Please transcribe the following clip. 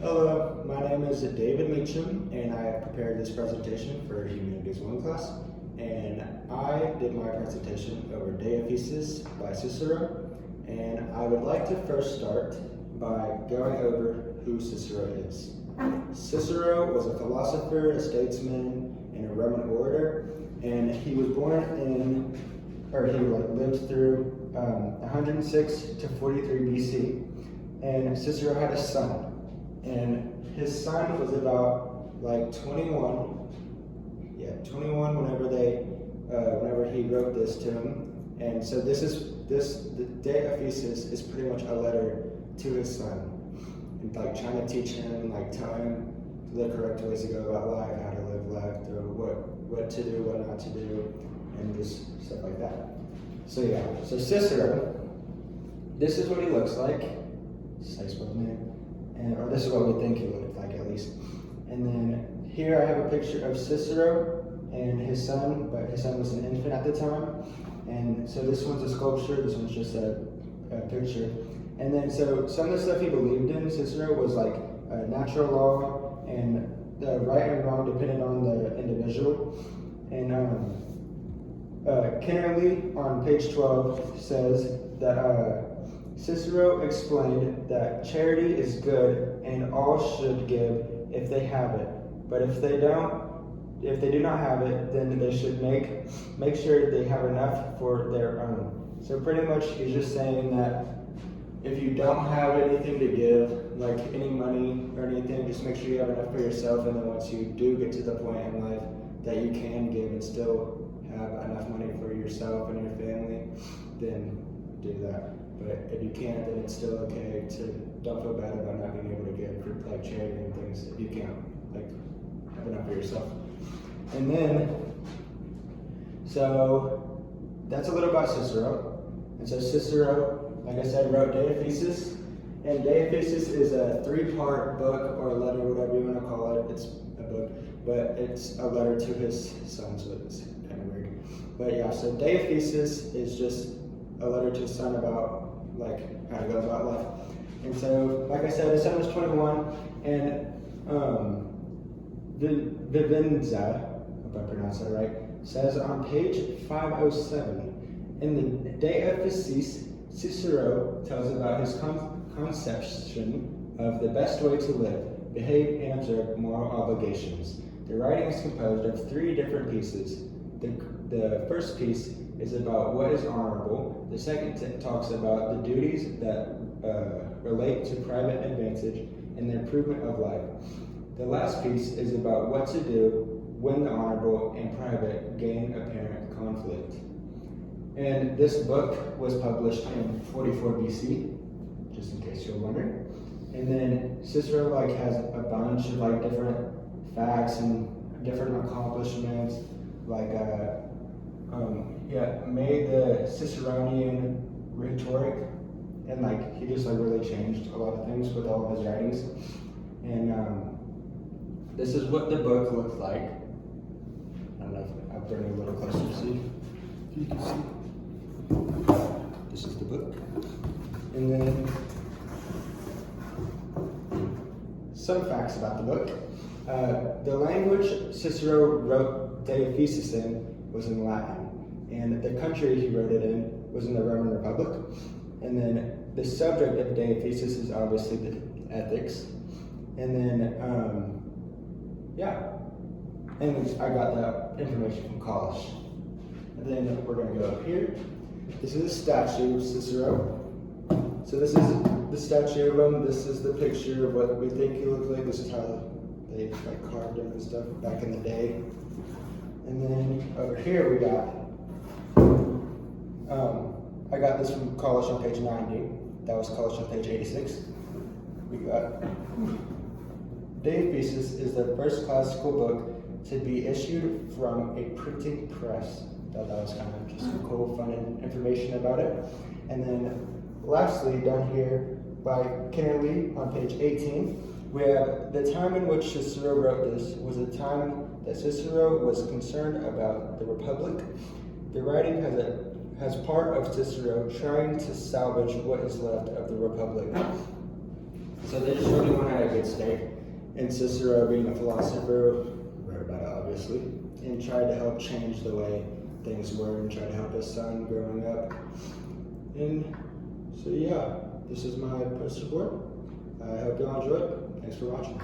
Hello, my name is David Meacham, and I have prepared this presentation for Humanities 1 class. And I did my presentation over De OFFICIIS by Cicero. And I would like to first start by going over who Cicero is. Cicero was a philosopher, a statesman, and a Roman orator. And he was born he lived through 106 to 43 BC. And Cicero had a son. And his son was about like 21 whenever he wrote this to him. And so the De OFFICIIS is pretty much a letter to his son, and like trying to teach him, like tell him the correct ways to go about life, how to live life, or what to do, what not to do, and just stuff like that. So Cicero, this is what he looks like. Or this is what we think he looked like, at least. And then here I have a picture of Cicero and his son, but his son was an infant at the time. And so this one's a sculpture, this one's just a picture. And then so some of the stuff he believed in, Cicero, was like natural law, and the right and wrong depended on the individual. And Kennerly on page 12 says that Cicero explained that charity is good and all should give if they have it. But if they do not have it, then they should make sure they have enough for their own. So pretty much he's just saying that if you don't have anything to give, like any money or anything, just make sure you have enough for yourself, and then once you do get to the point in life that you can give and still have enough money for yourself and your family, then do that. But if you can't, then it's still okay to don't feel bad about not being able to give for like charity and things if you can't like have enough for yourself. And then, so that's a little about Cicero. And so Cicero, like I said, wrote De OFFICIIS. And De OFFICIIS is a 3-part book or a letter, whatever you want to call it. It's a book, but it's a letter to his son, so it's kind of weird. But yeah, so De OFFICIIS is just a letter to his son about like how to go about life. And so, like I said, his son was 21, and Vivenza, if I pronounce that right, says on page 507, in the De OFFICIIS, Cicero tells about his conception of the best way to live, behave, and observe moral obligations. The writing is composed of 3 different pieces. The first piece is about what is honorable. The second talks about the duties that relate to private advantage and the improvement of life. The last piece is about what to do when the honorable and private gain apparent conflict. And this book was published in 44 BC, just in case you're wondering. And then Cicero has a bunch of different facts and different accomplishments, made the Ciceronian rhetoric, and he just really changed a lot of things with all of his writings. And this is what the book looked like. I don't know if I'll bring it a little closer to see if you can see. This is the book. And then some facts about the book. The language Cicero wrote De OFFICIIS in was in Latin, and the country he wrote it in was in the Roman Republic. And then the subject of De OFFICIIS is obviously the ethics. And then, and I got that information from college. And then we're going to go up here. This is a statue of Cicero. So this is the statue of him. This is the picture of what we think he looked like. This is how they carved him and stuff back in the day. And then over here we got, I got this from college on page 90. That was college on page 86. We got, De OFFICIIS is the first classical book to be issued from a printing press. Thought that was kind of just some cool, fun information about it. And then lastly, down here by Kennerly on page 18, we have the time in which Cicero wrote this was a time that Cicero was concerned about the Republic. The writing has part of Cicero trying to salvage what is left of the Republic. So they just really went at a good state. And Cicero, being a philosopher, wrote about it obviously, and tried to help change the way things were and tried to help his son growing up. And so yeah, this is my post report. I hope you all enjoyed. Thanks for watching.